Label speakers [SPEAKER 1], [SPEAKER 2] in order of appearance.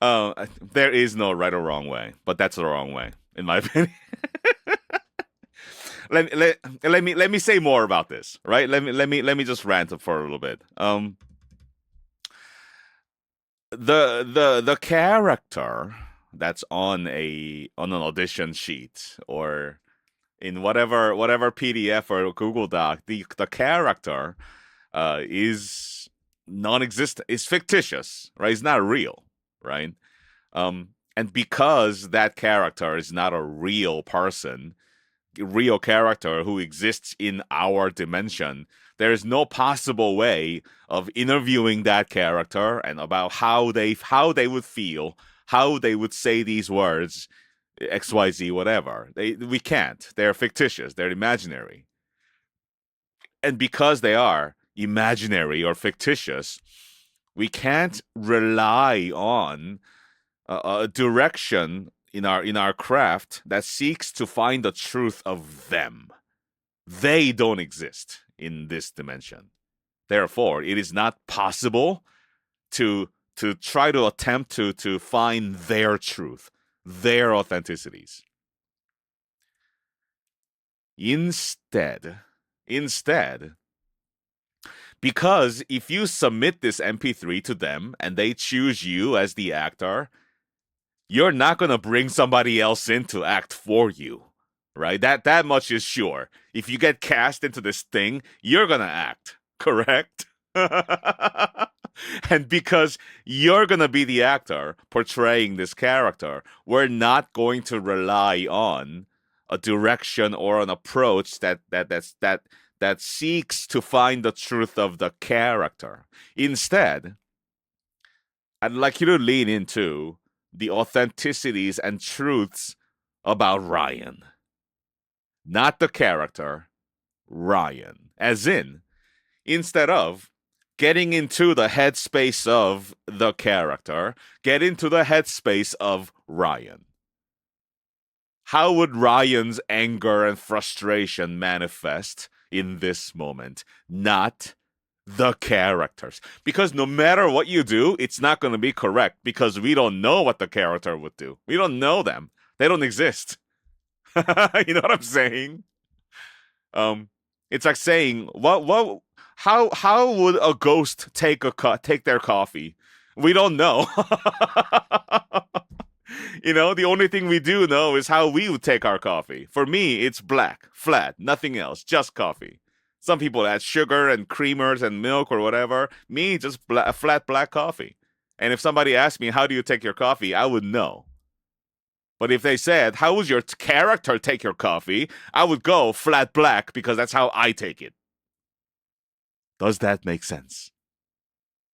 [SPEAKER 1] There is no right or wrong way, but that's the wrong way, in my opinion. Let me say more about this, right? Let me just rant for a little bit. The character that's on an audition sheet or in whatever PDF or Google Doc, the character is non-existent, is fictitious, right? It's not real, right? And because that character is not a real person, real character who exists in our dimension, there is no possible way of interviewing that character and about how they would feel, how they would say these words, XYZ, whatever. We can't. They're fictitious. They're imaginary. And because they are imaginary or fictitious, we can't rely on a direction in our craft that seeks to find the truth of them. They don't exist in this dimension. Therefore, it is not possible to try to attempt to find their truth, their authenticities. Instead, because if you submit this MP3 to them and they choose you as the actor, you're not going to bring somebody else in to act for you, right? That much is sure. If you get cast into this thing, you're going to act, correct? And because you're going to be the actor portraying this character, we're not going to rely on a direction or an approach that seeks to find the truth of the character. Instead, I'd like you to lean into the authenticities and truths about Ryan. Not the character, Ryan. As in, instead of getting into the headspace of the character, get into the headspace of Ryan. How would Ryan's anger and frustration manifest in this moment? Not the characters. Because no matter what you do, it's not going to be correct because we don't know what the character would do. We don't know them. They don't exist. You know what I'm saying? Um, it's like saying, how would a ghost take their coffee? We don't know. The only thing we do know is how we would take our coffee. For me, it's black, flat, nothing else, just coffee. Some people add sugar and creamers and milk or whatever. Me, just flat black coffee. And if somebody asked me, how do you take your coffee? I would know. But if they said, how would your character take your coffee? I would go flat black because that's how I take it. Does that make sense?